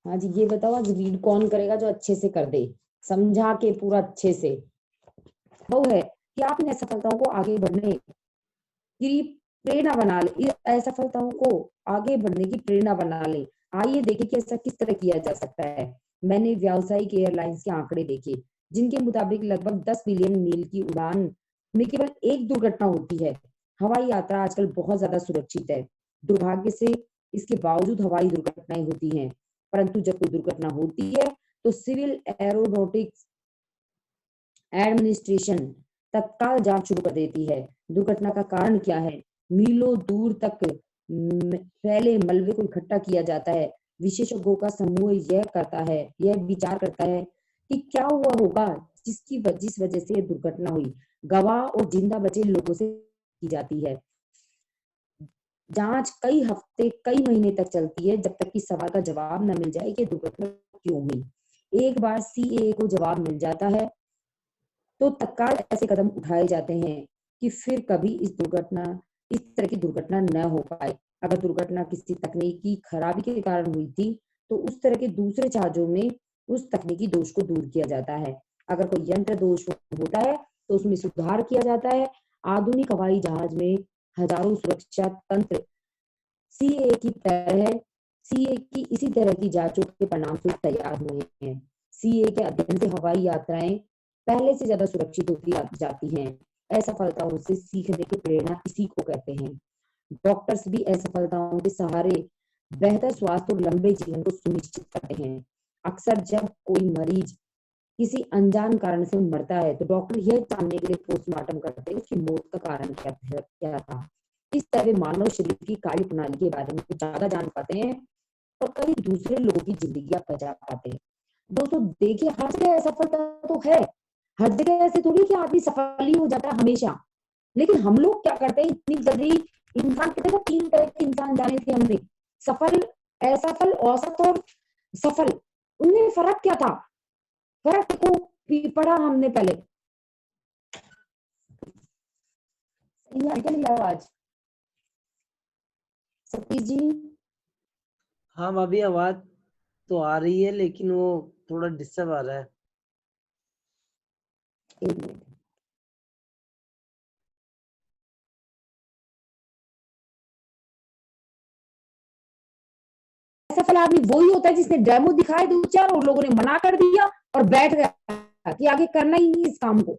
हाँ जी, ये बताओ आज रीड कौन करेगा जो अच्छे से कर दे, समझा के पूरा अच्छे से। वो है कि आप इन असफलताओं को आगे बढ़ने की प्रेरणा बना ले, असफलताओं को आगे बढ़ने की प्रेरणा बना ले। आइए देखें कि ऐसा किस तरह किया जा सकता है। मैंने व्यावसायिक एयरलाइंस के आंकड़े देखे, जिनके मुताबिक लगभग 10 बिलियन मील की उड़ान में केवल एक दुर्घटना होती है। हवाई यात्रा आजकल बहुत ज्यादा सुरक्षित है। दुर्भाग्य से इसके बावजूद हवाई दुर्घटनाएं होती हैं। परंतु जब कोई दुर्घटना होती है तो सिविल एरोनॉटिक्स एडमिनिस्ट्रेशन तत्काल जांच शुरू कर देती है। दुर्घटना का कारण क्या है? मीलों दूर तक फैले मलबे को इकट्ठा किया जाता है। विशेषज्ञों का समूह यह विचार करता है कि क्या हुआ होगा जिस वजह से दुर्घटना हुई। गवाह और जिंदा बचे लोगों से की जाती है। जांच कई हफ्ते कई महीने तक चलती है, जब तक कि सवाल का जवाब न मिल जाए कि दुर्घटना क्यों हुई। एक बार सीएए को जवाब मिल जाता है तो तत्काल ऐसे कदम उठाए जाते हैं कि फिर कभी इस तरह की दुर्घटना न हो पाए। अगर दुर्घटना किसी तकनीकी खराबी के कारण हुई थी तो उस तरह के दूसरे जहाजों में उस तकनीकी दोष को दूर किया जाता है। अगर कोई यंत्र दोष होता है तो उसमें सुधार किया जाता है। आधुनिक हवाई जहाज में हजारों सुरक्षा तंत्र सीए की तरह सीए की इसी तरह की जांचों के परिणाम स्वरूप तैयार हुए हैं। सीए के अध्ययन से हवाई यात्राएं पहले से ज्यादा सुरक्षित होती जाती हैं। असफलताओं से सीखने की प्रेरणा इसी को कहते हैं। डॉक्टर्स भी असफलताओं के सहारे बेहतर स्वास्थ्य और लंबे जीवन को सुनिश्चित करते हैं। अक्सर जब कोई मरीज किसी अनजान कारण से मरता है तो डॉक्टर यह जानने के लिए पोस्टमार्टम करते हैं कि मौत का कारण क्या था। इस तरह मानव शरीर की कार्य प्रणाली के बारे में ज्यादा जान पाते हैं और कई दूसरे लोगों की जिंदगी बचा पाते हैं। दोस्तों देखिए, हर जगह असफलता तो है। हर जगह ऐसे थोड़ी कि आदमी सफल ही हो जाता है हमेशा। लेकिन हम लोग क्या करते हैं इतनी जल्दी। इंसान कहते हैं 3 तरह के इंसान जाने थे हमने, सफल, असफल, औसत और सफल। उनमें फर्क क्या था? फर्क को पढ़ा हमने पहले। सही आवाज सतीश जी? हाँ भाभी, आवाज तो आ रही है लेकिन वो थोड़ा डिस्टर्ब आ रहा है। एक मिनट। सफल आदमी वही होता है जिसने डेमो दिखाए 2-4 और लोगों ने मना कर दिया और बैठ गया कि आगे करना ही नहीं इस काम को।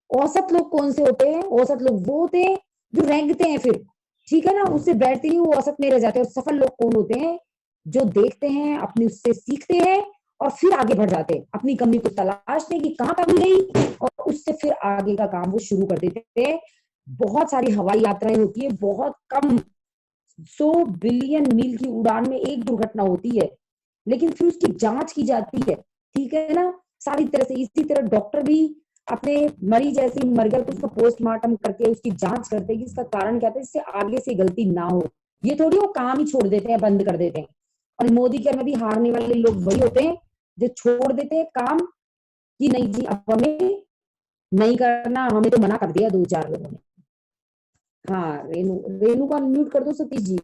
औसत लोग कौन से होते हैं? औसत लोग वो होते हैं जो रेंगते हैं, फिर ठीक है ना, उससे बैठते नहीं, वो औसत में रह जाते हैं। और सफल लोग कौन होते हैं? जो देखते हैं, अपने उससे सीखते हैं और फिर आगे बढ़ जाते हैं। अपनी कमी को तलाशते हैं कि कहाँ कमी गई और उससे फिर आगे का काम वो शुरू कर देते हैं। बहुत सारी हवाई यात्राएं होती है, बहुत कम 100 बिलियन मील की उड़ान में एक दुर्घटना होती है, लेकिन फिर उसकी जांच की जाती है। ठीक है ना, सारी तरह से। इसी तरह डॉक्टर भी अपने मरीज जैसे मर गया तो उसका पोस्टमार्टम करके उसकी जांच करते हैं कि इसका कारण क्या था, इससे आगे से गलती ना हो। ये थोड़ी वो काम ही छोड़ देते हैं, बंद कर देते हैं। और मोदी के में भी हारने वाले लोग वही होते हैं जो छोड़ देते हैं काम कि नहीं जी अब हमें नहीं करना, हमें तो मना कर दिया 2-4 लोगों ने। हाँ, रेनू रेनू का म्यूट कर दो सतीश जी।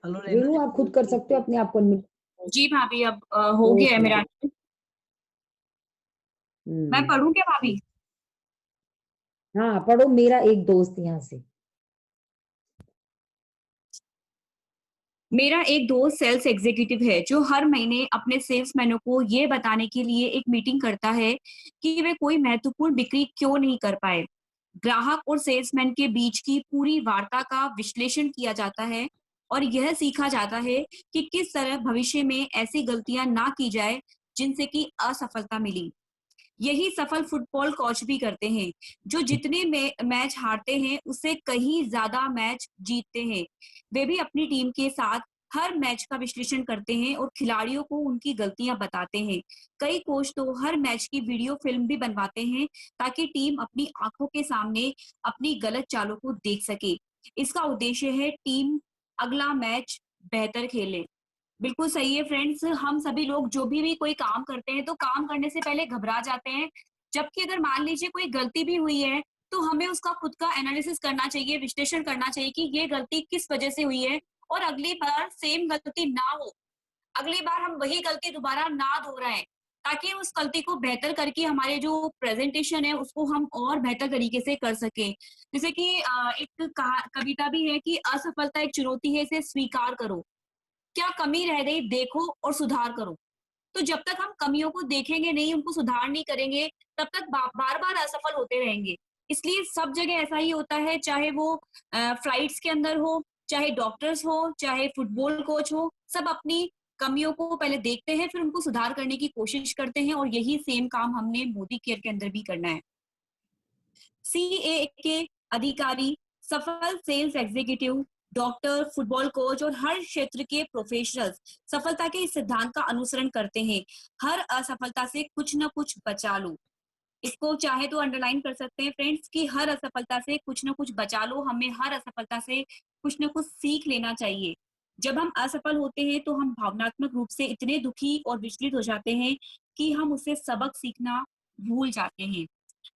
हेलो रेनू रेनू आप खुद कर सकते हो अपने आप को unmute। जी भाभी, अब हो तो गया है मेरा। मैं हम्म, पढ़ूं क्या भाभी? हाँ पढ़ो। मेरा एक दोस्त यहाँ से। मेरा एक दोस्त सेल्स एग्जीक्यूटिव है जो हर महीने अपने सेल्समैनों को ये बताने के लिए एक मीटिंग करता है कि वे कोई महत्वपूर्ण बिक्री क्यों नहीं कर पाए। ग्राहक और सेल्समैन के बीच की पूरी वार्ता का विश्लेषण किया जाता है और यह सीखा जाता है कि किस तरह भविष्य में ऐसी गलतियां ना की जाए जिनसे कि असफलता मिली। यही सफल फुटबॉल कोच भी करते हैं, जो जितने मैच हारते हैं उससे कहीं ज्यादा मैच जीतते हैं। वे भी अपनी टीम के साथ हर मैच का विश्लेषण करते हैं और खिलाड़ियों को उनकी गलतियां बताते हैं। कई कोच तो हर मैच की वीडियो फिल्म भी बनवाते हैं ताकि टीम अपनी आंखों के सामने अपनी गलत चालों को देख सके। इसका उद्देश्य है टीम अगला मैच बेहतर खेले। बिल्कुल सही है फ्रेंड्स। हम सभी लोग जो भी कोई काम करते हैं तो काम करने से पहले घबरा जाते हैं, जबकि अगर मान लीजिए कोई गलती भी हुई है तो हमें उसका खुद का एनालिसिस करना चाहिए, विश्लेषण करना चाहिए कि ये गलती किस वजह से हुई है और अगली बार सेम गलती ना हो, अगली बार हम वही गलती दोबारा ना दोहराएं, ताकि उस गलती को बेहतर करके हमारे जो प्रेजेंटेशन है उसको हम और बेहतर तरीके से कर सकें। जैसे कि एक कविता भी है कि असफलता एक चुनौती है, इसे स्वीकार करो, क्या कमी रह गई देखो और सुधार करो। तो जब तक हम कमियों को देखेंगे नहीं, उनको सुधार नहीं करेंगे, तब तक बार बार असफल होते रहेंगे। इसलिए सब जगह ऐसा ही होता है, चाहे वो फ्लाइट्स के अंदर हो, चाहे डॉक्टर्स हो, चाहे फुटबॉल कोच हो, सब अपनी कमियों को पहले देखते हैं, फिर उनको सुधार करने की कोशिश करते हैं, और यही सेम काम हमने मोदी केयर के अंदर भी करना है। सीए के अधिकारी, सफल sales executive, doctor, football coach और हर क्षेत्र के प्रोफेशनल्स सफलता के इस सिद्धांत का अनुसरण करते हैं। हर असफलता से कुछ ना कुछ बचा लो। इसको चाहे तो अंडरलाइन कर सकते हैं फ्रेंड्स कि हर असफलता से कुछ ना कुछ बचा लो। हमें हर असफलता से कुछ ना कुछ सीख लेना चाहिए। जब हम असफल होते हैं तो हम भावनात्मक रूप से इतने दुखी और विचलित हो जाते हैं कि हम उससे सबक सीखना भूल जाते हैं।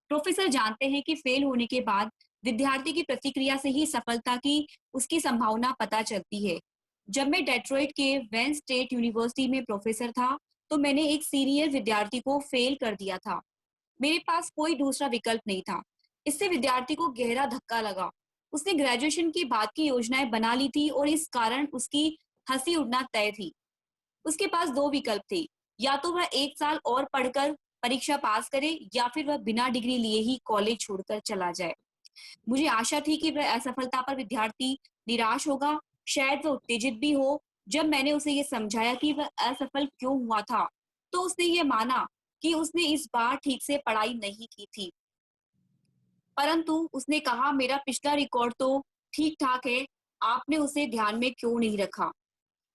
प्रोफेसर जानते हैं कि फेल होने के बाद विद्यार्थी की प्रतिक्रिया से ही सफलता की उसकी संभावना पता चलती है। जब मैं डेट्रॉइट के वेन स्टेट यूनिवर्सिटी में प्रोफेसर था, तो मैंने एक सीनियर विद्यार्थी को फेल कर दिया था। मेरे पास कोई दूसरा विकल्प नहीं था। इससे विद्यार्थी को गहरा धक्का लगा। उसने ग्रेजुएशन के बाद की योजनाएं बना ली थी और इस कारण उसकी हंसी उड़ना तय थी। उसके पास दो विकल्प थे, या तो वह 1 साल और पढ़कर परीक्षा पास करे, या फिर वह बिना डिग्री लिए ही कॉलेज छोड़कर चला जाए। मुझे आशा थी कि वह असफलता पर विद्यार्थी निराश होगा, शायद वह उत्तेजित भी हो। जब मैंने उसे ये समझाया कि वह असफल क्यों हुआ था, तो उसने ये माना कि उसने इस बार ठीक से पढ़ाई नहीं की थी। परंतु उसने कहा, मेरा पिछला रिकॉर्ड तो ठीक ठाक है, आपने उसे ध्यान में क्यों नहीं रखा।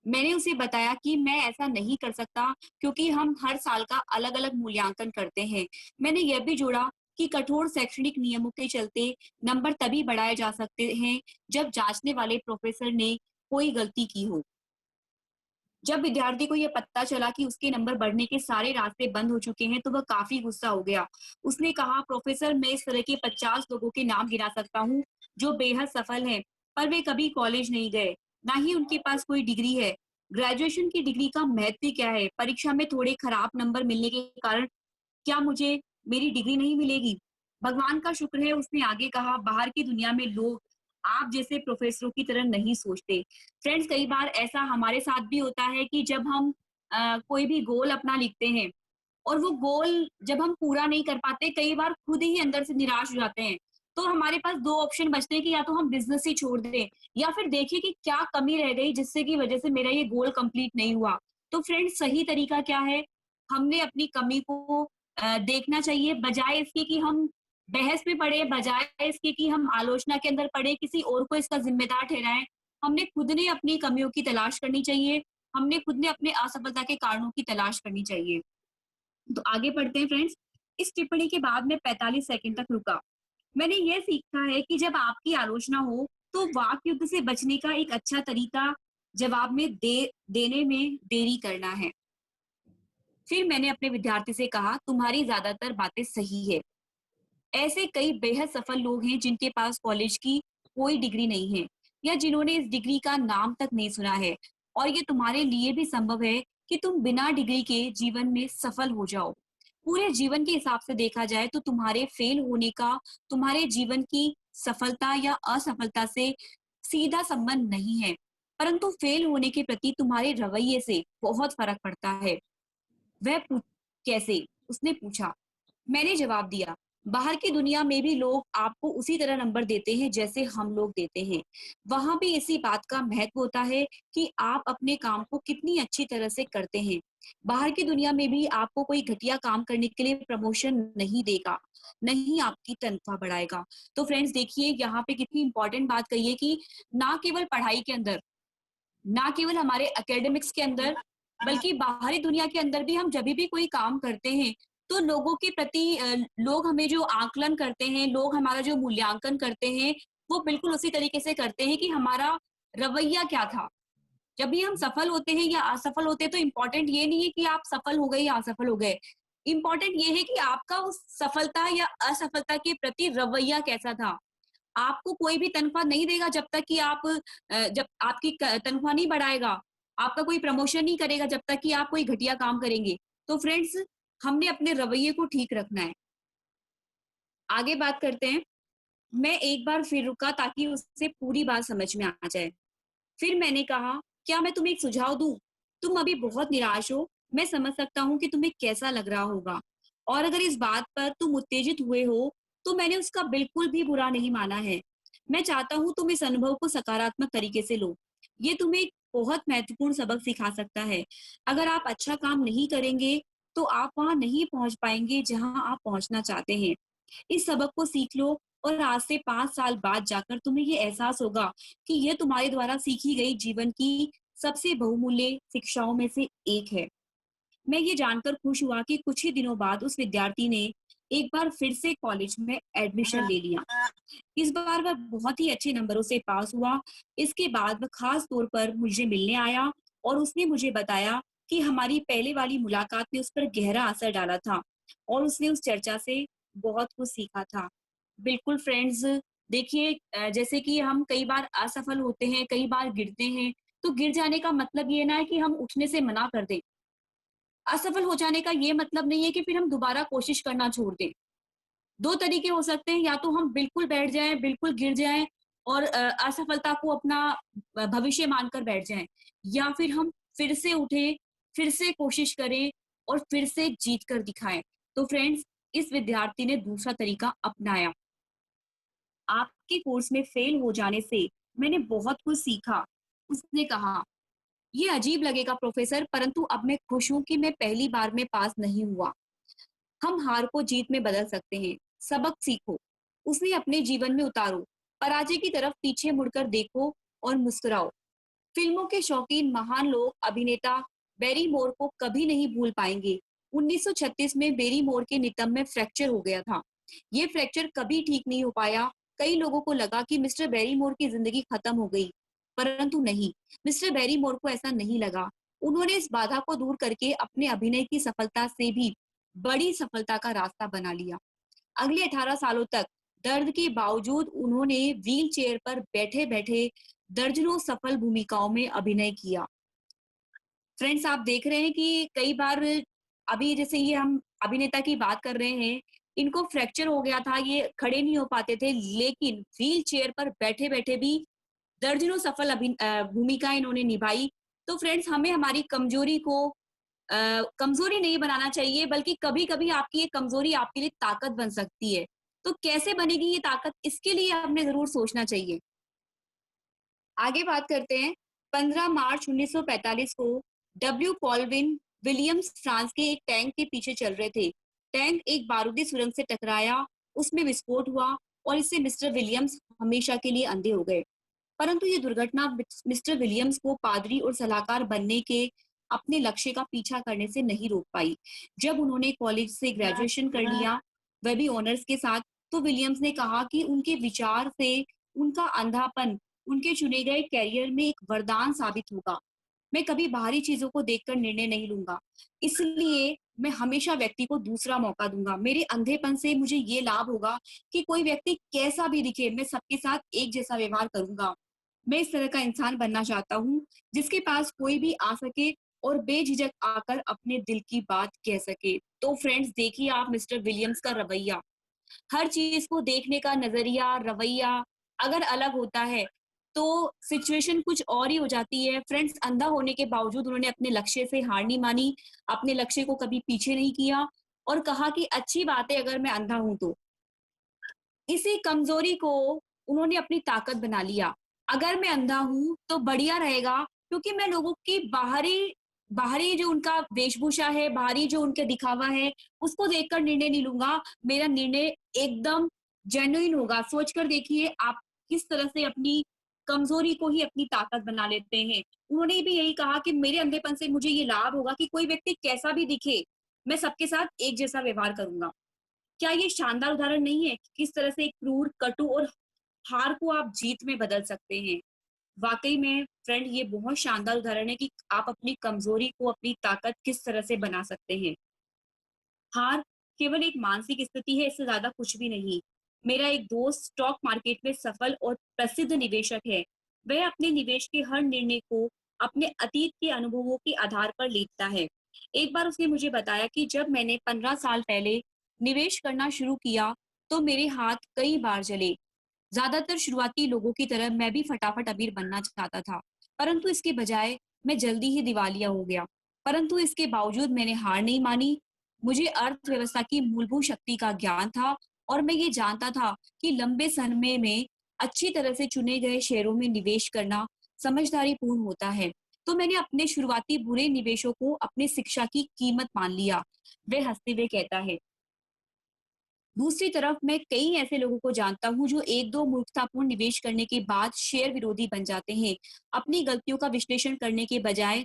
मैंने उसे बताया कि मैं ऐसा नहीं कर सकता, क्योंकि हम हर साल का अलग अलग मूल्यांकन करते हैं। मैंने यह भी जोड़ा कि कठोर शैक्षणिक नियमों के चलते नंबर तभी बढ़ाए जा सकते हैं जब जांचने वाले प्रोफेसर ने कोई गलती की हो। जब विद्यार्थी को यह पता चला कि उसके नंबर बढ़ने के सारे रास्ते बंद हो चुके हैं, तो वह काफी गुस्सा हो गया। उसने कहा, प्रोफेसर, मैं इस तरह के 50 लोगों के नाम गिना सकता हूँ जो बेहद सफल हैं, पर वे कभी कॉलेज नहीं गए, ना ही उनके पास कोई डिग्री है। ग्रेजुएशन की डिग्री का महत्व क्या है? परीक्षा में थोड़े खराब नंबर मिलने के कारण क्या मुझे मेरी डिग्री नहीं मिलेगी? भगवान का शुक्र है, उसने आगे कहा, बाहर की दुनिया में लोग आप जैसे प्रोफेसरों की तरह नहीं सोचते। फ्रेंड्स, कई बार ऐसा हमारे साथ भी होता है कि जब हम कोई भी गोल अपना लिखते हैं और वो गोल जब हम पूरा नहीं कर पाते, कई बार खुद ही अंदर से निराश हो जाते हैं। तो हमारे पास 2 ऑप्शन बचते हैं कि या तो हम बिज़नेस ही छोड़ दें, या फिर देखिए कि क्या कमी रह गई जिससे की वजह से मेरा ये गोल कंप्लीट नहीं हुआ। तो फ्रेंड्स, सही तरीका क्या है? हमने अपनी कमी को देखना चाहिए, बजाय इसके कि हम बहस में पड़े, बजाय इसके कि हम आलोचना के अंदर पड़े, किसी और को इसका ज़िम्मेदार ठहराएँ। हमने खुद ने अपनी कमियों की तलाश करनी चाहिए, हमने खुद ने अपने असफलता के कारणों की तलाश करनी चाहिए। तो आगे बढ़ते हैं फ्रेंड्स। इस टिप्पणी के बाद मैं 45 सेकंड तक रुका। मैंने यह सीखा है कि जब आपकी आलोचना हो, तो वाक युद्ध से बचने का एक अच्छा तरीका जवाब में देने में देरी करना है। फिर मैंने अपने विद्यार्थी से कहा, तुम्हारी ज्यादातर बातें सही है। ऐसे कई बेहद सफल लोग हैं जिनके पास कॉलेज की कोई डिग्री नहीं है, या जिन्होंने इस डिग्री का नाम तक नहीं सुना है, और ये तुम्हारे लिए भी संभव है कि तुम बिना डिग्री के जीवन में सफल हो जाओ। पूरे जीवन के हिसाब से देखा जाए तो तुम्हारे फेल होने का तुम्हारे जीवन की सफलता या असफलता से सीधा संबंध नहीं है, परंतु फेल होने के प्रति तुम्हारे रवैये से बहुत फर्क पड़ता है। कैसे? उसने पूछा। मैंने जवाब दिया, बाहर की दुनिया में भी लोग आपको उसी तरह नंबर देते हैं जैसे हम लोग देते हैं। वहां भी इसी बात का महत्व होता है कि आप अपने काम को कितनी अच्छी तरह से करते हैं। बाहर की दुनिया में भी आपको कोई घटिया काम करने के लिए प्रमोशन नहीं देगा, नहीं आपकी तनख्वाह बढ़ाएगा। तो फ्रेंड्स, देखिए यहाँ पे कितनी इंपॉर्टेंट बात कही है कि ना केवल पढ़ाई के अंदर, ना केवल हमारे एकेडमिक्स के अंदर, बल्कि बाहरी दुनिया के अंदर भी हम जब भी कोई काम करते हैं, तो लोगों के प्रति लोग हमें जो आकलन करते हैं, लोग हमारा जो मूल्यांकन करते हैं, वो बिल्कुल उसी तरीके से करते हैं कि हमारा रवैया क्या था। जब भी हम सफल होते हैं या असफल होते हैं तो इम्पोर्टेंट ये नहीं है कि आप सफल हो गए या असफल हो गए। इम्पोर्टेंट ये है कि आपका उस सफलता या असफलता के प्रति रवैया कैसा था। आपको कोई भी तनख्वाह नहीं देगा जब तक कि आप जब आपकी तनख्वाह नहीं बढ़ाएगा, आपका कोई प्रमोशन नहीं करेगा जब तक कि आप कोई घटिया काम करेंगे। तो फ्रेंड्स, हमने अपने रवैये को ठीक रखना है। आगे बात करते हैं। मैं एक बार फिर रुका ताकि उसे पूरी बात समझ में आ जाए। फिर मैंने कहा, क्या मैं तुम्हें एक सुझाव दूं? तुम अभी बहुत निराश हो, मैं समझ सकता हूँ कि तुम्हें कैसा लग रहा होगा, और अगर इस बात पर तुम उत्तेजित हुए हो तो मैंने उसका बिल्कुल भी बुरा नहीं माना है। मैं चाहता हूँ तुम इस अनुभव को सकारात्मक तरीके से लो। ये तुम्हें एक बहुत महत्वपूर्ण सबक सिखा सकता है। अगर आप अच्छा काम नहीं करेंगे तो आप वहां नहीं पहुंच पाएंगे जहां आप पहुंचना चाहते हैं। इस सबक को सीख लो, और आज से 5 साल बाद जाकर तुम्हें ये एहसास होगा कि यह तुम्हारे द्वारा सीखी गई जीवन की सबसे बहुमूल्य शिक्षाओं में से एक है। मैं ये जानकर खुश हुआ कि कुछ ही दिनों बाद उस विद्यार्थी ने एक बार फिर से कॉलेज में एडमिशन ले लिया। इस बार वह बहुत ही अच्छे नंबरों से पास हुआ। इसके बाद वह खास तौर पर मुझे मिलने आया और उसने मुझे बताया कि हमारी पहले वाली मुलाकात ने उस पर गहरा असर डाला था और उसने उस चर्चा से बहुत कुछ सीखा था। बिल्कुल फ्रेंड्स, देखिए, जैसे कि हम कई बार असफल होते हैं, कई बार गिरते हैं, तो गिर जाने का मतलब ये ना है कि हम उठने से मना कर दें। असफल हो जाने का ये मतलब नहीं है कि फिर हम दोबारा कोशिश करना छोड़ दें। 2 तरीके हो सकते हैं, या तो हम बिल्कुल बैठ जाएँ, बिल्कुल गिर जाएँ और असफलता को अपना भविष्य मानकर बैठ जाएँ, या फिर हम फिर से उठें, फिर से कोशिश करें और फिर से जीत कर दिखाएँ। तो फ्रेंड्स, इस विद्यार्थी ने दूसरा तरीका अपनाया। आपके कोर्स में फेल हो जाने से मैंने बहुत कुछ सीखा। उसने कहा, ये अजीब लगेगा प्रोफेसर, परंतु अब मैं खुश हूँ कि मैं पहली बार में पास नहीं हुआ। हम हार को जीत में बदल सकते हैं। सबक सीखो, उसने अपने जीवन में उतारो। पराजय की तरफ पीछे मुड़कर देखो और मुस्कुराओ। फिल्मों के शौकीन महान लोग अभिनेता बैरी मोर को कभी नहीं भूल पाएंगे। 1936 में बैरी मोर के नितंब में फ्रैक्चर हो गया था। ये फ्रैक्चर कभी ठीक नहीं हो पाया। कई लोगों को लगा कि मिस्टर बैरी मोर की जिंदगी खत्म हो गई, परंतु नहीं, मिस्टर बैरी मोर को ऐसा नहीं लगा। उन्होंने इस बाधा को दूर करके अपने अभिनय की सफलता से भी बड़ी सफलता का रास्ता बना लिया। अगले 18 सालों तक दर्द के बावजूद उन्होंने व्हील चेयर पर बैठे बैठे दर्जनों सफल भूमिकाओं में अभिनय किया। फ्रेंड्स, आप देख रहे हैं कि कई बार, अभी जैसे ये हम अभिनेता की बात कर रहे हैं, इनको फ्रैक्चर हो गया था, ये खड़े नहीं हो पाते थे, लेकिन व्हील चेयर पर बैठे बैठे भी दर्जनों सफल भूमिकाएं इन्होंने निभाई। तो फ्रेंड्स, हमें हमारी कमजोरी को कमजोरी नहीं बनाना चाहिए, बल्कि कभी कभी आपकी ये कमजोरी आपके लिए ताकत बन सकती है। तो कैसे बनेगी ये ताकत, इसके लिए आपने जरूर सोचना चाहिए। आगे बात करते हैं। 15 मार्च 1945 को डब्ल्यू कॉल्विन विलियम्स फ्रांस के एक टैंक के पीछे चल रहे थे। टैंक एक बारूदी सुरंग से टकराया, उसमें विस्फोट हुआ और इससे मिस्टर विलियम्स हमेशा के लिए अंधे हो गए। परंतु ये दुर्घटना मिस्टर विलियम्स को पादरी और सलाहकार बनने के अपने लक्ष्य का पीछा करने से नहीं रोक पाई। जब उन्होंने कॉलेज से ग्रेजुएशन कर लिया, वह भी ऑनर्स के साथ, तो विलियम्स ने कहा कि उनके विचार से उनका अंधापन उनके चुने गए कैरियर में एक वरदान साबित होगा। मैं कभी बाहरी चीजों को देखकर निर्णय नहीं लूंगा, इसलिए मैं हमेशा व्यक्ति को दूसरा मौका दूंगा। मेरे अंधेपन से मुझे ये लाभ होगा कि कोई व्यक्ति कैसा भी दिखे, मैं सबके साथ एक जैसा व्यवहार करूंगा। मैं इस तरह का इंसान बनना चाहता हूँ जिसके पास कोई भी आ सके और बेझिझक आकर अपने दिल की बात कह सके। तो फ्रेंड्स, देखिए आप मिस्टर विलियम्स का रवैया, हर चीज को देखने का नजरिया, रवैया अगर अलग होता है तो सिचुएशन कुछ और ही हो जाती है। फ्रेंड्स, अंधा होने के बावजूद उन्होंने अपने लक्ष्य से हार नहीं मानी, अपने लक्ष्य को कभी पीछे नहीं किया और कहा कि अच्छी बात है अगर मैं अंधा हूं तो। इसी कमजोरी को उन्होंने अपनी ताकत बना लिया। अगर मैं अंधा हूं तो बढ़िया रहेगा, क्योंकि मैं लोगों की बाहरी बाहरी जो उनका वेशभूषा है, बाहरी जो उनका दिखावा है, उसको देखकर निर्णय नहीं लूंगा। मेरा निर्णय एकदम जेन्युइन होगा। सोचकर देखिए आप किस तरह से अपनी कमजोरी को ही अपनी ताकत बना लेते हैं। उन्होंने भी यही कहा कि मेरे अंधेपन से मुझे ये लाभ होगा कि कोई व्यक्ति कैसा भी दिखे, मैं सबके साथ एक जैसा व्यवहार करूंगा। क्या ये शानदार उदाहरण नहीं है कि किस तरह से एक क्रूर, कटु और हार को आप जीत में बदल सकते हैं। वाकई में फ्रेंड ये बहुत शानदार उदाहरण है कि आप अपनी कमजोरी को अपनी ताकत किस तरह से बना सकते हैं। हार केवल एक मानसिक स्थिति है, इससे ज्यादा कुछ भी नहीं। मेरा एक दोस्त स्टॉक मार्केट में सफल और प्रसिद्ध निवेशक है। वह अपने निवेश के हर निर्णय को अपने अतीत के अनुभवों के आधार पर लेता है। एक बार उसने मुझे बताया कि जब मैंने 15 साल पहले निवेश करना शुरू किया, तो मेरे हाथ कई बार जले। ज्यादातर शुरुआती लोगों की तरह मैं भी फटाफट अमीर बनना चाहता था, परंतु इसके बजाय मैं जल्दी ही दिवालिया हो गया। परंतु इसके बावजूद मैंने हार नहीं मानी। मुझे अर्थव्यवस्था की मूलभूत शक्ति का ज्ञान था और मैं ये जानता था कि लंबे समय में अच्छी तरह से चुने गए शेयरों में निवेश करना समझदारी पूर्ण होता है। तो मैंने अपने शुरुआती बुरे निवेशों को अपनी शिक्षा की कीमत मान लिया। वह हंसते हुए कहता है। दूसरी तरफ मैं कई ऐसे लोगों को जानता हूँ जो एक दो मूर्खतापूर्ण निवेश करने के बाद शेयर विरोधी बन जाते हैं। अपनी गलतियों का विश्लेषण करने के बजाय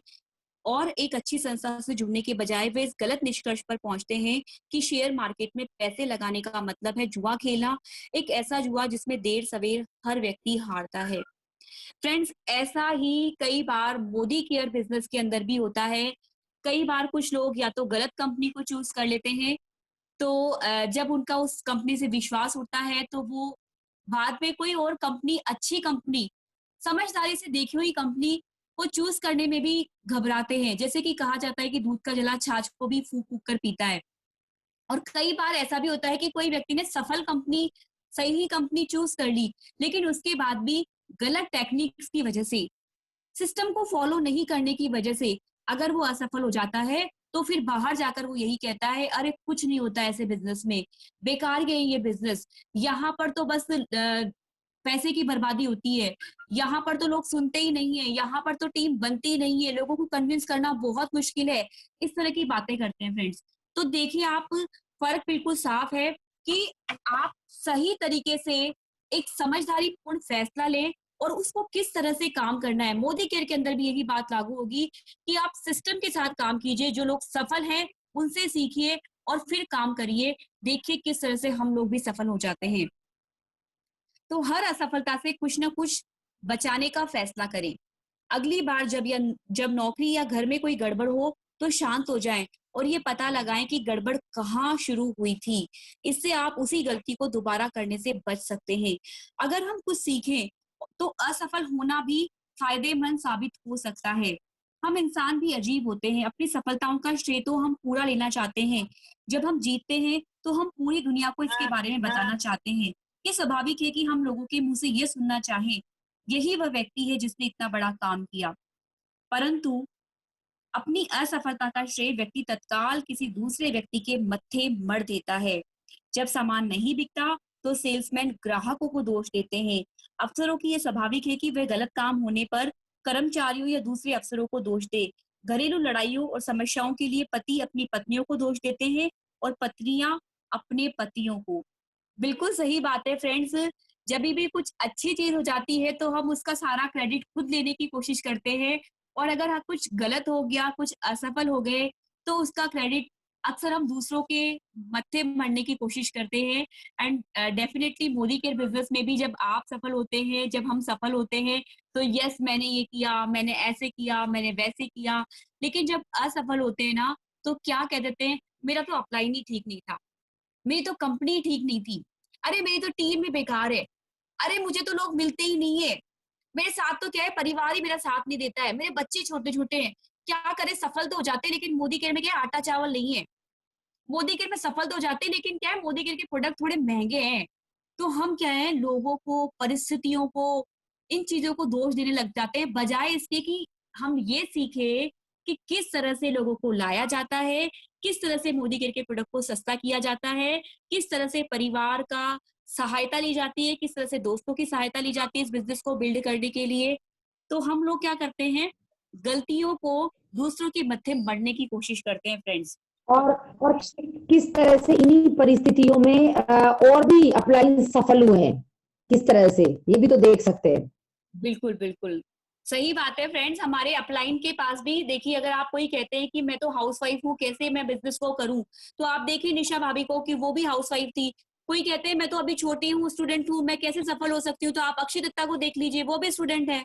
और एक अच्छी संस्था से जुड़ने के बजाय वे इस गलत निष्कर्ष पर पहुंचते हैं कि शेयर मार्केट में पैसे लगाने का मतलब है जुआ खेलना, एक ऐसा जुआ जिसमें देर सवेर हर व्यक्ति हारता है। फ्रेंड्स, ऐसा ही कई बार मोदी केयर बिजनेस के अंदर भी होता है। कई बार कुछ लोग या तो गलत कंपनी को चूज कर लेते हैं, तो जब उनका उस कंपनी से विश्वास उठता है तो वो बाद में कोई और कंपनी, अच्छी कंपनी, समझदारी से देखी हुई कंपनी को चूज करने में भी घबराते हैं। जैसे कि कहा जाता है कि दूध का जला छाछ को भी फूंक फूंक कर पीता है। और कई बार ऐसा भी होता है कि कोई व्यक्ति ने सफल कंपनी, सही कंपनी चूज कर ली, लेकिन उसके बाद भी गलत टेक्निक्स की वजह से, सिस्टम को फॉलो नहीं करने की वजह से अगर वो असफल हो जाता है, तो फिर बाहर जाकर वो यही कहता है, अरे कुछ नहीं होता ऐसे बिजनेस में, बेकार गए ये बिजनेस, यहाँ पर तो बस पैसे की बर्बादी होती है, यहाँ पर तो लोग सुनते ही नहीं है, यहाँ पर तो टीम बनती नहीं है, लोगों को कन्विंस करना बहुत मुश्किल है। इस तरह की बातें करते हैं फ्रेंड्स। तो देखिए आप, फर्क बिल्कुल साफ है कि आप सही तरीके से एक समझदारी पूर्ण फैसला लें और उसको किस तरह से काम करना है। मोदी केयर के अंदर भी यही बात लागू होगी कि आप सिस्टम के साथ काम कीजिए, जो लोग सफल हैं उनसे सीखिए और फिर काम करिए। देखिए किस तरह से हम लोग भी सफल हो जाते हैं। तो हर असफलता से कुछ ना कुछ बचाने का फैसला करें। अगली बार जब नौकरी या घर में कोई गड़बड़ हो, तो शांत हो जाएं और ये पता लगाएं कि गड़बड़ कहाँ शुरू हुई थी। इससे आप उसी गलती को दोबारा करने से बच सकते हैं। अगर हम कुछ सीखें, तो असफल होना भी फायदेमंद साबित हो सकता है। हम इंसान भी अजीब होते हैं, अपनी सफलताओं का श्रेय तो हम पूरा लेना चाहते हैं। जब हम जीतते हैं तो हम पूरी दुनिया को इसके बारे में बताना चाहते हैं। ये स्वाभाविक है कि हम लोगों के मुंह से ये सुनना चाहें, यही वह व्यक्ति है जिसने इतना बड़ा काम किया। परंतु अपनी असफलता का श्रेय व्यक्ति तत्काल किसी दूसरे व्यक्ति के मत्थे मढ़ देता है। जब सामान नहीं बिकता, तो सेल्समैन ग्राहकों को दोष देते हैं। अफसरों की यह स्वाभाविक है कि वे गलत काम होने पर कर्मचारियों या दूसरे अफसरों को दोष दे। घरेलू लड़ाइयों और समस्याओं के लिए पति अपनी पत्नियों को दोष देते हैं और पत्नियां अपने पतियों को। बिल्कुल सही बात है फ्रेंड्स। जब भी कुछ अच्छी चीज हो जाती है तो हम उसका सारा क्रेडिट खुद लेने की कोशिश करते हैं, और अगर कुछ गलत हो गया, कुछ असफल हो गए, तो उसका क्रेडिट अक्सर हम दूसरों के मत्थे मढ़ने की कोशिश करते हैं। एंड डेफिनेटली मोदी के बिजनेस में भी जब आप सफल होते हैं, जब हम सफल होते हैं, तो यस मैंने ये किया, मैंने ऐसे किया, मैंने वैसे किया। लेकिन जब असफल होते हैं ना, तो क्या कह देते हैं, मेरा तो अपलाइन ही ठीक नहीं था, मेरी तो कंपनी ठीक नहीं थी, अरे मेरी तो टीम भी बेकार है, अरे मुझे तो लोग मिलते ही नहीं है, मेरे साथ तो क्या है, परिवार ही मेरा साथ नहीं देता है, मेरे बच्चे छोटे छोटे हैं, क्या करे, सफल तो हो जाते हैं लेकिन मोदी केयर में क्या है, आटा चावल नहीं है। मोदी केयर में सफल तो हो जाते हैं लेकिन क्या है, मोदी केयर के प्रोडक्ट थोड़े महंगे हैं। तो हम क्या है, लोगों को, परिस्थितियों को, इन चीजों को दोष देने लग जाते हैं, बजाय इसके कि हम ये सीखे कि किस तरह से लोगों को लाया जाता है, किस तरह से मोदी केयर के प्रोडक्ट को सस्ता किया जाता है, किस तरह से परिवार का सहायता ली जाती है, किस तरह से दोस्तों की सहायता ली जाती है इस बिजनेस को बिल्ड करने के लिए। तो हम लोग क्या करते हैं, गलतियों को दूसरों के मत्थे मढ़ने की कोशिश करते हैं फ्रेंड्स। और किस तरह से इन्हीं परिस्थितियों में और भी अपलाइन सफल हुए हैं, किस तरह से, ये भी तो देख सकते हैं। बिल्कुल बिल्कुल सही बात है फ्रेंड्स। हमारे अपलाइन के पास भी देखिए, अगर आप कोई कहते हैं कि मैं तो हाउसवाइफ हूँ, कैसे मैं बिजनेस को करूं, तो आप देखिए निशा भाभी को कि वो भी हाउसवाइफ थी। कोई कहते हैं मैं तो अभी छोटी हूँ, स्टूडेंट हूँ, मैं कैसे सफल हो सकती हूँ, तो आप अक्षय दत्ता को देख लीजिए, वो भी स्टूडेंट है।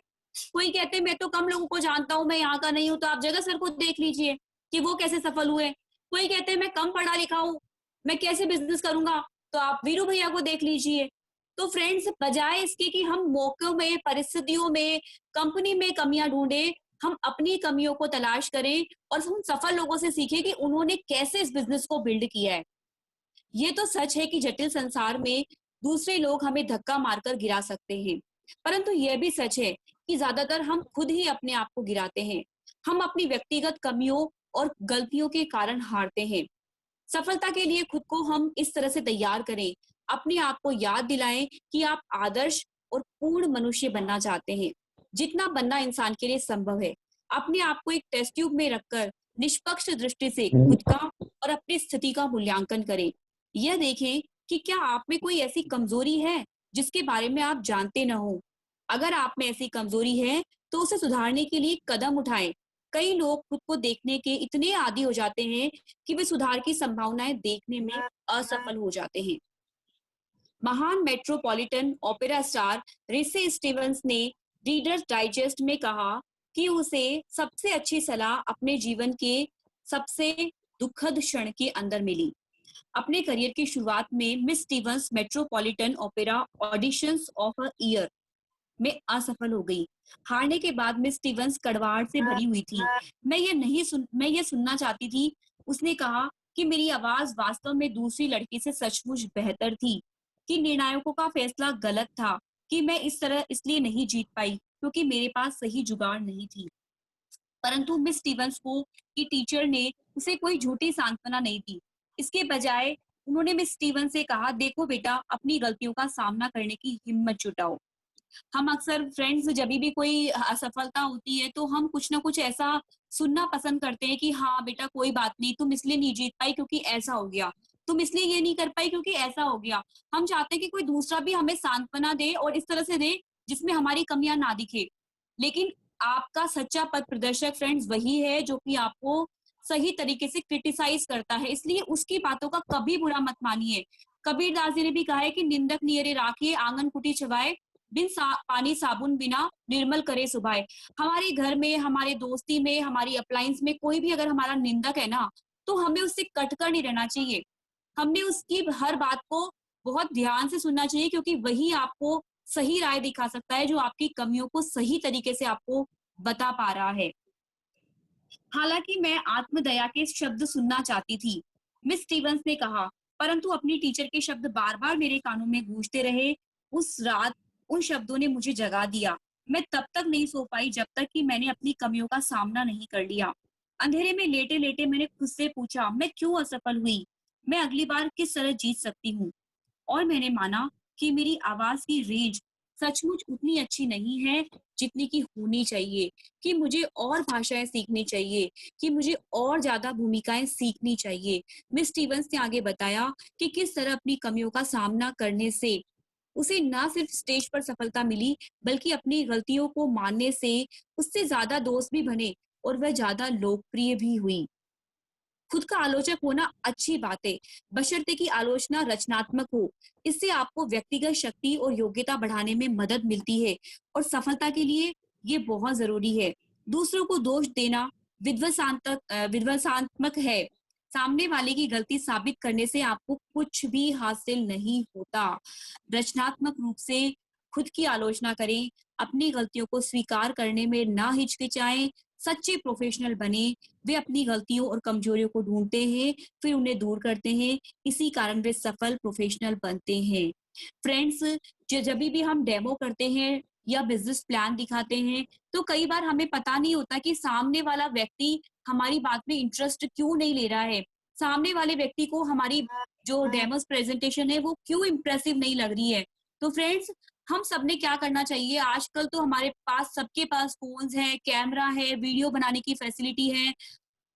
कोई कहते हैं मैं तो कम लोगों को जानता हूँ, मैं यहाँ का नहीं हूँ, तो आप जगह सर को देख लीजिए कि वो कैसे सफल हुए। कोई कहते हैं मैं कम पढ़ा लिखा हूँ, मैं कैसे बिजनेस करूंगा, तो आप वीरू भैया को देख लीजिए। तो फ्रेंड्स, बजाय इसके कि हम मौकों में, परिस्थितियों में, कंपनी में कमियां ढूंढें, हम अपनी कमियों को तलाश करें और हम सफल लोगों से सीखें कि उन्होंने कैसे इस बिजनेस को बिल्ड किया है। ये तो सच है कि जटिल संसार में दूसरे लोग हमें धक्का मारकर गिरा सकते हैं, परंतु यह भी सच है कि ज्यादातर हम खुद ही अपने आप को गिराते हैं। हम अपनी व्यक्तिगत कमियों और गलतियों के कारण हारते हैं। सफलता के लिए खुद को हम इस तरह से तैयार करें, अपने आप को याद दिलाएं कि आप आदर्श और पूर्ण मनुष्य बनना चाहते हैं, जितना बनना इंसान के लिए संभव है। अपने आप को एक टेस्ट ट्यूब में रखकर निष्पक्ष दृष्टि से खुद का और अपनी स्थिति का मूल्यांकन करें। यह देखें कि क्या आप में कोई ऐसी कमजोरी है जिसके बारे में आप जानते न हो। अगर आप में ऐसी कमजोरी है तो उसे सुधारने के लिए कदम उठाएं। कई लोग खुद को देखने के इतने आदी हो जाते हैं कि वे सुधार की संभावनाएं देखने में असफल हो जाते हैं। महान metropolitan opera star Rise Stevens ने रीडर्स डाइजेस्ट में कहा कि उसे सबसे अच्छी सलाह अपने जीवन के सबसे दुखद क्षण के अंदर मिली। अपने करियर की शुरुआत में miss Stevens Metropolitan Opera auditions of a year में असफल हो गई। हारने के बाद मिस स्टीवंस कड़वाहट से भरी हुई थी। मैं ये सुनना चाहती थी। उसने कहा कि मेरी आवाज वास्तव में दूसरी लड़की से सचमुच बेहतर थी, कि निर्णायकों का फैसला गलत था, कि मैं इस तरह इसलिए नहीं जीत पाई क्योंकि मेरे पास सही जुगाड़ नहीं थी। परंतु मिस स्टीवंस को की टीचर ने उसे कोई झूठी सांत्वना नहीं दी। इसके बजाय उन्होंने मिस स्टीवन से कहा, देखो बेटा, अपनी गलतियों का सामना करने की हिम्मत जुटाओ। हम अक्सर फ्रेंड्स, जब भी कोई असफलता होती है तो हम कुछ ना कुछ ऐसा सुनना पसंद करते हैं कि हाँ बेटा कोई बात नहीं, तुम इसलिए नहीं जीत पाई क्योंकि ऐसा हो गया, तुम इसलिए ये नहीं कर पाई क्योंकि ऐसा हो गया। हम चाहते हैं कि कोई दूसरा भी हमें सांत्वना दे और इस तरह से दे जिसमें हमारी कमियां ना दिखे। लेकिन आपका सच्चा पथ प्रदर्शक फ्रेंड्स वही है जो कि आपको सही तरीके से क्रिटिसाइज करता है, इसलिए उसकी बातों का कभी बुरा मत मानिए। कबीरदास जी ने भी कहा है कि निंदक नियरे राखिए, आंगन कुटी चबाए, पानी साबुन बिना निर्मल करे सुभाए। हमारे घर में, हमारे दोस्ती में, हमारी अप्लायंस में कोई भी अगर हमारा निंदक है ना, तो हमें उससे कटकर नहीं रहना चाहिए। हमने उसकी हर बात को बहुत ध्यान से सुनना चाहिए, क्योंकि वही आपको सही राय दिखा सकता है, जो आपकी कमियों को सही तरीके से आपको बता पा रहा है। हालांकि मैं आत्मदया के शब्द सुनना चाहती थी, मिस स्टीवंस ने कहा, परंतु अपनी टीचर के शब्द बार बार मेरे कानों में गूंजते रहे। उस रात उन शब्दों ने मुझे जगा दिया। मैं तब तक नहीं सो पाई जब तक कि मैंने अपनी कमियों का सामना नहीं कर लिया। अंधेरे में लेटे लेटे मैंने खुद से पूछा, मैं क्यों असफल हुई, मैं अगली बार किस तरह जीत सकती हूँ। और मैंने माना कि मेरी आवाज की रेंज सचमुच उतनी अच्छी नहीं है जितनी की होनी चाहिए, कि मुझे और भाषाएं सीखनी चाहिए, कि मुझे और ज्यादा भूमिकाएं सीखनी चाहिए। मिस स्टीवंस ने आगे बताया कि किस तरह अपनी कमियों का सामना करने से उसे न सिर्फ स्टेज पर सफलता मिली, बल्कि अपनी गलतियों को मानने से उससे ज्यादा दोस्त भी बने और वह ज्यादा लोकप्रिय भी हुई। खुद का आलोचक होना अच्छी बात है, बशर्ते कि आलोचना रचनात्मक हो। इससे आपको व्यक्तिगत शक्ति और योग्यता बढ़ाने में मदद मिलती है और सफलता के लिए ये बहुत जरूरी है। दूसरों को दोष देना विध्वंसात्मक है। सामने वाले की गलती साबित करने से आपको कुछ भी हासिल नहीं होता। रचनात्मक रूप से खुद की आलोचना करें, अपनी गलतियों को स्वीकार करने में ना हिचकिचाएं, सच्चे प्रोफेशनल बने। वे अपनी गलतियों और कमजोरियों को ढूंढते हैं, फिर उन्हें दूर करते हैं, इसी कारण वे सफल प्रोफेशनल बनते हैं। फ्रेंड्स, जब भी हम डेमो करते हैं या बिजनेस प्लान दिखाते हैं, तो कई बार हमें पता नहीं होता कि सामने वाला व्यक्ति हमारी बात में इंटरेस्ट क्यों नहीं ले रहा है, सामने वाले व्यक्ति को हमारी जो डेमोस प्रेजेंटेशन है वो क्यों इम्प्रेसिव नहीं लग रही है। तो फ्रेंड्स, हम सबने क्या करना चाहिए, आजकल तो हमारे पास, सबके पास फोन्स हैं, कैमरा है, वीडियो बनाने की फैसिलिटी है।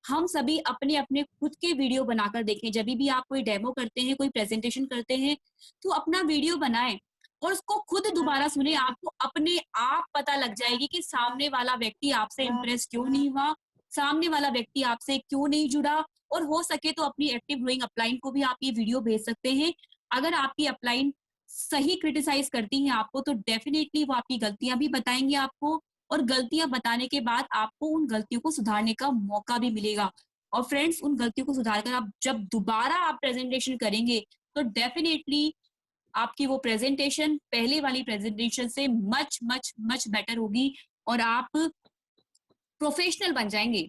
हम सभी अपने अपने खुद के वीडियो बनाकर देखें। जब भी आप कोई डेमो करते हैं, कोई प्रेजेंटेशन करते हैं, तो अपना वीडियो बनाएं और उसको खुद दोबारा सुने। आपको अपने आप पता लग जाएगी कि सामने वाला व्यक्ति आपसे इम्प्रेस क्यों नहीं हुआ, सामने वाला व्यक्ति आपसे क्यों नहीं जुड़ा। और हो सके तो अपनी एक्टिव ग्रोइंग अपलाइन को भी आप ये वीडियो भेज सकते हैं। अगर आपकी अपलाइन सही क्रिटिसाइज करती है आपको, तो डेफिनेटली वो आपकी गलतियां भी बताएंगे आपको, और गलतियां बताने के बाद आपको उन गलतियों को सुधारने का मौका भी मिलेगा। और फ्रेंड्स, उन गलतियों को सुधारकर आप जब दोबारा आप प्रेजेंटेशन करेंगे तो डेफिनेटली आपकी वो प्रेजेंटेशन पहले वाली प्रेजेंटेशन से मच मच मच बेटर होगी और आप प्रोफेशनल बन जाएंगे।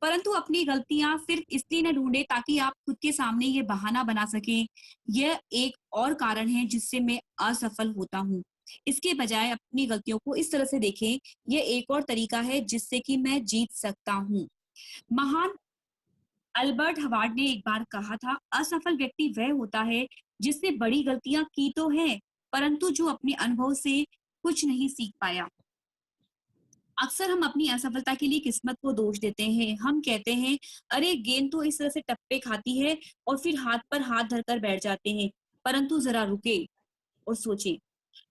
परंतु अपनी गलतियां सिर्फ इसलिए न ढूंढे ताकि आप खुद के सामने ये बहाना बना सकें, यह एक और कारण है जिससे मैं असफल होता हूँ। इसके बजाय अपनी गलतियों को इस तरह से देखें, यह एक और तरीका है जिससे कि मैं जीत सकता हूँ। महान अल्बर्ट हवार्ड ने एक बार कहा था, असफल व्यक्ति वह होता है जिसने बड़ी गलतियां की तो है, परंतु जो अपने अनुभव से कुछ नहीं सीख पाया। अक्सर हम अपनी असफलता के लिए किस्मत को दोष देते हैं। हम कहते हैं, अरे गेंद तो इस तरह से टप्पे खाती है, और फिर हाथ पर हाथ धरकर बैठ जाते हैं। परंतु जरा रुके और सोचें,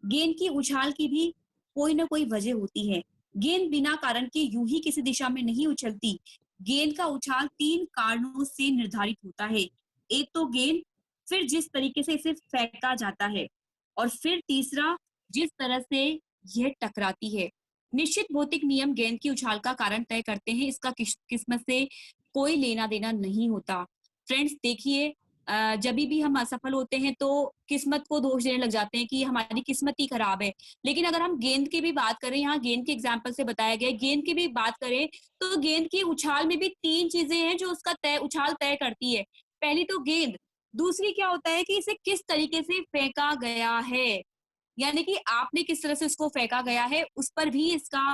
गेंद की उछाल की भी कोई ना कोई वजह होती है। गेंद बिना कारण के यूं ही किसी दिशा में नहीं उछलती। गेंद का उछाल 3 कारणों से निर्धारित होता है। एक तो गेंद, फिर जिस तरीके से इसे फेंका जाता है, और फिर तीसरा जिस तरह से यह टकराती है। निश्चित भौतिक नियम गेंद की उछाल का कारण तय करते हैं, इसका किस्मत से कोई लेना देना नहीं होता। फ्रेंड्स देखिए, जब भी हम असफल होते हैं तो किस्मत को दोष देने लग जाते हैं कि हमारी किस्मत ही खराब है। लेकिन अगर हम गेंद की भी बात करें, यहाँ गेंद के एग्जाम्पल से बताया गया, गेंद की भी बात करें तो गेंद की उछाल में भी 3 चीजें हैं जो उसका उछाल तय करती है। पहली तो गेंद, दूसरी क्या होता है कि इसे किस तरीके से फेंका गया है, यानी कि आपने किस तरह से उसको फेंका गया है, उस पर भी इसका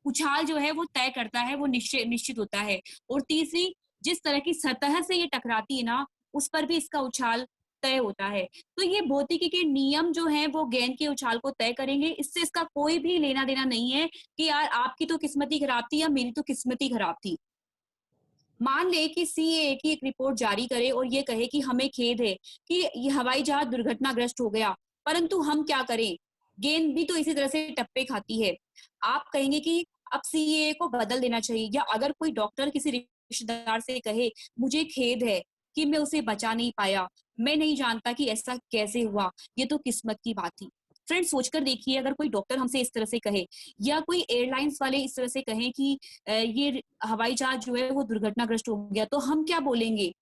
उछाल जो है वो तय करता है, वो निश्चित होता है। और तीसरी, जिस तरह की सतह से ये टकराती है ना, उस पर भी इसका उछाल तय होता है। तो ये भौतिकी के नियम जो हैं वो गेंद के उछाल को तय करेंगे। इससे इसका कोई भी लेना देना नहीं है कि यार आपकी तो किस्मत ही खराब थी या मेरी तो किस्मत ही खराब थी। मान ले कि सीएए की एक रिपोर्ट जारी करे और ये कहे कि हमें खेद है कि ये हवाई जहाज दुर्घटनाग्रस्त हो गया, परंतु हम क्या करें, गेंद भी तो इसी तरह से टप्पे खाती है। आप कहेंगे कि अब सीएए को बदल देना चाहिए। या अगर कोई डॉक्टर किसी रिश्तेदार से कहे, मुझे खेद है कि मैं उसे बचा नहीं पाया, मैं नहीं जानता कि ऐसा कैसे हुआ, ये तो किस्मत की बात थी। फ्रेंड सोचकर देखिए, अगर कोई डॉक्टर हमसे इस तरह से कहे, या कोई एयरलाइंस वाले इस तरह से कहें कि ये हवाई जहाज जो है वो दुर्घटनाग्रस्त हो गया, तो हम क्या बोलेंगे?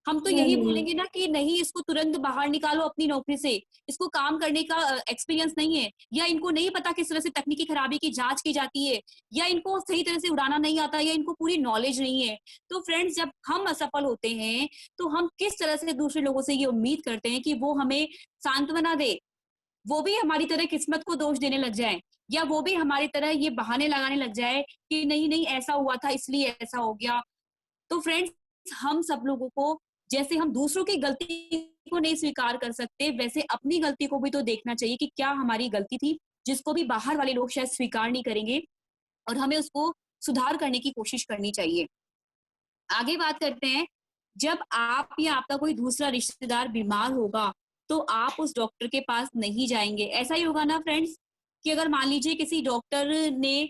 हम तो यही नहीं, बोलेंगे ना कि नहीं, इसको तुरंत बाहर निकालो अपनी नौकरी से, इसको काम करने का एक्सपीरियंस नहीं है, या इनको नहीं पता किस तरह से तकनीकी खराबी की जांच की जाती है, या इनको सही तरह से उड़ाना नहीं आता, या इनको पूरी नॉलेज नहीं है। तो फ्रेंड्स, जब हम असफल होते हैं तो हम किस तरह से दूसरे लोगों से ये उम्मीद करते हैं कि वो हमें सांत्वना दे, वो भी हमारी तरह किस्मत को दोष देने लग जाए, या वो भी हमारी तरह ये बहाने लगाने लग जाए कि नहीं नहीं ऐसा हुआ था इसलिए ऐसा हो गया। तो फ्रेंड्स, हम सब लोगों को, जैसे हम दूसरों की गलती को नहीं स्वीकार कर सकते, वैसे अपनी गलती को भी तो देखना चाहिए कि क्या हमारी गलती थी, जिसको भी बाहर वाले लोग शायद स्वीकार नहीं करेंगे, और हमें उसको सुधार करने की कोशिश करनी चाहिए। आगे बात करते हैं, जब आप या आपका कोई दूसरा रिश्तेदार बीमार होगा तो आप उस डॉक्टर के पास नहीं जाएंगे। ऐसा ही होगा ना फ्रेंड्स, कि अगर मान लीजिए किसी डॉक्टर ने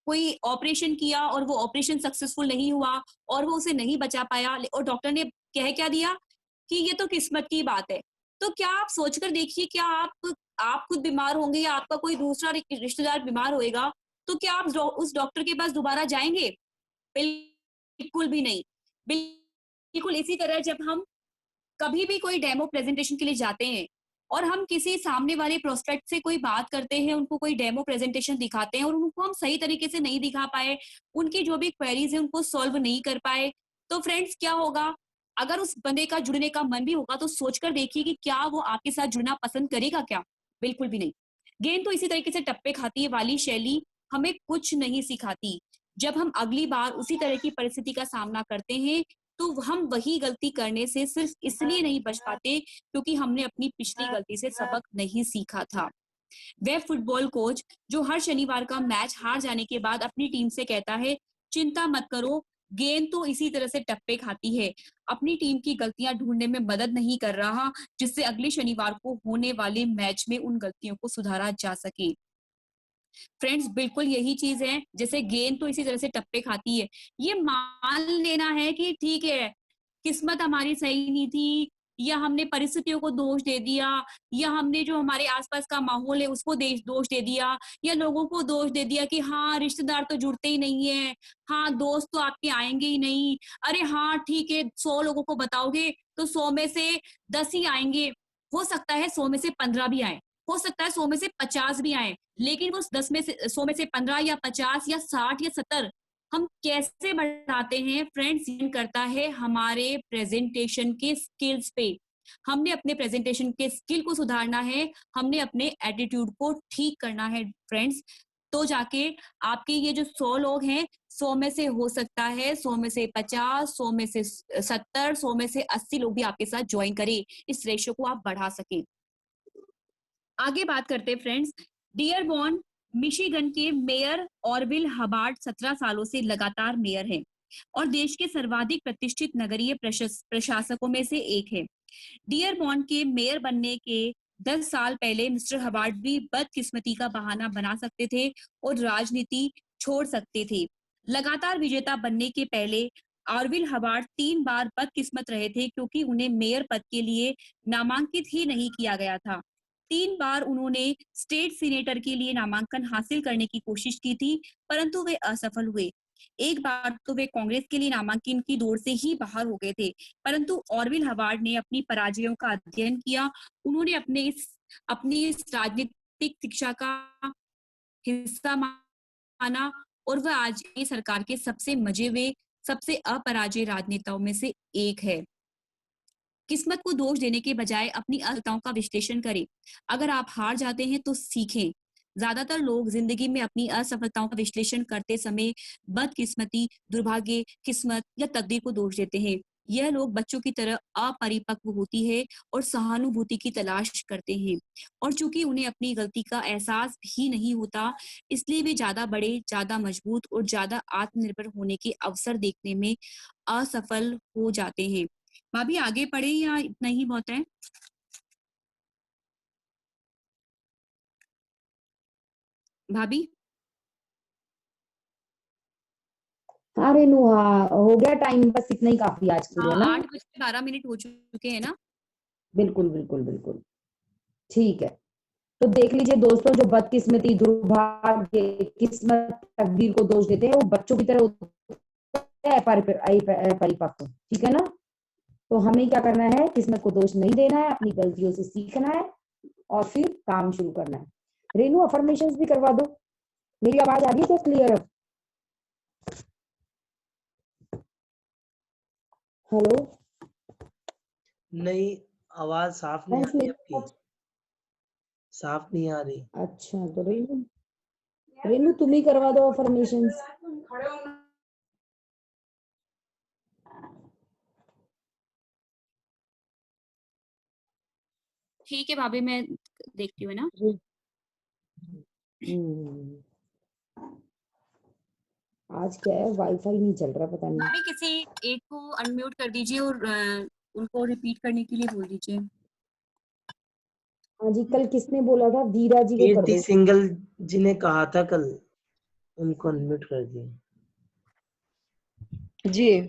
कोई ऑपरेशन किया और वो ऑपरेशन सक्सेसफुल नहीं हुआ और वो उसे नहीं बचा पाया, और डॉक्टर ने कह क्या दिया कि ये तो किस्मत की बात है। तो क्या आप सोचकर देखिए, क्या आप खुद बीमार होंगे या आपका कोई दूसरा रिश्तेदार बीमार होएगा, तो क्या आप उस डॉक्टर के पास दोबारा जाएंगे? बिल्कुल भी नहीं। बिल्कुल इसी तरह जब हम कभी भी कोई डेमो प्रेजेंटेशन के लिए जाते हैं और हम किसी सामने वाले प्रोस्पेक्ट से कोई बात करते हैं, उनको कोई डेमो प्रेजेंटेशन दिखाते हैं और उनको हम सही तरीके से नहीं दिखा पाए, उनकी जो भी क्वेरीज है उनको सॉल्व नहीं कर पाए, तो फ्रेंड्स क्या होगा? अगर उस बंदे का जुड़ने का मन भी होगा तो सोचकर देखिए कि क्या वो आपके साथ जुड़ना पसंद करेगा क्या? बिल्कुल भी नहीं। गेंद तो इसी तरीके से टप्पे खाती है वाली शैली हमें कुछ नहीं सिखाती। जब हम अगली बार उसी तरह की परिस्थिति का सामना करते हैं तो हम वही गलती करने से सिर्फ इसलिए नहीं बच पाते क्योंकि हमने अपनी पिछली गलती से सबक नहीं सीखा था। वह फुटबॉल कोच जो हर शनिवार का मैच हार जाने के बाद अपनी टीम से कहता है, चिंता मत करो, गेंद तो इसी तरह से टप्पे खाती है, अपनी टीम की गलतियां ढूंढने में मदद नहीं कर रहा जिससे अगले शनिवार को होने वाले मैच में उन गलतियों को सुधारा जा सके। फ्रेंड्स, बिल्कुल यही चीज है, जैसे गेंद तो इसी तरह से टप्पे खाती है, ये मान लेना है कि ठीक है, किस्मत हमारी सही नहीं थी, या हमने परिस्थितियों को दोष दे दिया, या हमने जो हमारे आसपास का माहौल है उसको दोष दे दिया, या लोगों को दोष दे दिया कि हाँ रिश्तेदार तो जुड़ते ही नहीं है, हाँ दोस्त तो आपके आएंगे ही नहीं, अरे हाँ ठीक है 100 लोगों को बताओगे तो 100 में से 10 ही आएंगे, हो सकता है 100 में से 15 भी आए, हो सकता है 100 में से 50 भी आए, लेकिन वो 10 में से 100 में से 15 या 50 या 60 या 70 हम कैसे बढ़ाते हैं फ्रेंड्स, डिपेंड करता है हमारे प्रेजेंटेशन के स्किल्स पे। हमने अपने प्रेजेंटेशन के स्किल को सुधारना है, हमने अपने एटीट्यूड को ठीक करना है फ्रेंड्स, तो जाके आपके ये जो 100 लोग हैं 100 में से हो सकता है 100 में से 50, 100 में से 70, 100 में से 80 लोग भी आपके साथ ज्वाइन करें, इस रेशियो को आप बढ़ा सकें। आगे बात करते हैं फ्रेंड्स, डियरबॉर्न मिशिगन के मेयर ऑरविल हबार्ड 17 सालों से लगातार मेयर हैं और देश के सर्वाधिक प्रतिष्ठित नगरीय प्रशासकों में से एक है। डियरबॉर्न के मेयर बनने के 10 साल पहले मिस्टर हबार्ड भी बदकिस्मती का बहाना बना सकते थे और राजनीति छोड़ सकते थे। लगातार विजेता बनने के पहले ऑरविल हबार्ड 3 बार बदकिस्मत रहे थे क्योंकि उन्हें मेयर पद के लिए नामांकित ही नहीं किया गया था। 3 बार उन्होंने स्टेट सीनेटर के लिए नामांकन हासिल करने की कोशिश की थी, परंतु वे असफल हुए। एक बार तो वे कांग्रेस के लिए नामांकन की दौड़ से ही बाहर हो गए थे, परंतु ऑरविल हबार्ड ने अपनी पराजयों का अध्ययन किया, उन्होंने अपनी इस राजनीतिक शिक्षा का हिस्सा माना और वह आज की सरकार के सबसे मजे हुए, सबसे अपराजय राजनेताओं में से एक है। किस्मत को दोष देने के बजाय अपनी असफलताओं का विश्लेषण करें। अगर आप हार जाते हैं तो सीखें। ज्यादातर लोग जिंदगी में अपनी असफलताओं का विश्लेषण करते समय बदकिस्मती, दुर्भाग्य, किस्मत या तकदीर को दोष देते हैं। यह लोग बच्चों की तरह अपरिपक्व होती है और सहानुभूति की तलाश करते हैं, और चूंकि उन्हें अपनी गलती का एहसास भी नहीं होता, इसलिए वे ज्यादा बड़े, ज्यादा मजबूत और ज्यादा आत्मनिर्भर होने के अवसर देखने में असफल हो जाते हैं। भाभी आगे पढ़े या इतना ही बहुत है? भाभी हाँ रेनू, हाँ हो गया टाइम, बस इतना ही काफी आज के लिए ना। 8:12 हो चुके हैं ना? बिल्कुल बिल्कुल बिल्कुल ठीक है। तो देख लीजिए दोस्तों, जो बदकिस्मती, दुर्भाग्य, किस्मत, तकदीर को दोष देते हैं वो बच्चों की तरह होते हैं, परिपक्व, ठीक है ना। तो हमें क्या करना है, किस्मत को दोष नहीं देना है, अपनी गलतियों से सीखना है और फिर काम शुरू करना है। रेनू अफर्मेशंस भी करवा दो। मेरी आवाज आ रही है क्या क्लियर? हेलो, नहीं, आवाज साफ नहीं आ रही आपकी, साफ नहीं आ रही। अच्छा तो रेनू, रेनू तुम ही करवा दो अफर्मेशंस। ठीक है भाभी, मैं देखती हूँ ना। आज क्या है, वाईफाई नहीं चल रहा, पता नहीं। भाभी किसी एक को अनम्यूट कर दीजिए और उनको रिपीट करने के लिए बोल दीजिए। हाँ जी, कल किसने बोला था? वीरा जी को कर कीर्ति दो। सिंगल जी ने कहा था कल, उनको अनम्यूट कर दिया जी।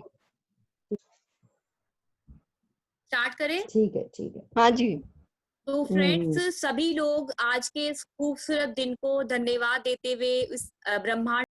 स्टार्ट करें? ठीक है ठीक है। हाँ जी। तो फ्रेंड्स, सभी लोग आज के इस खूबसूरत दिन को धन्यवाद देते हुए इस ब्रह्मांड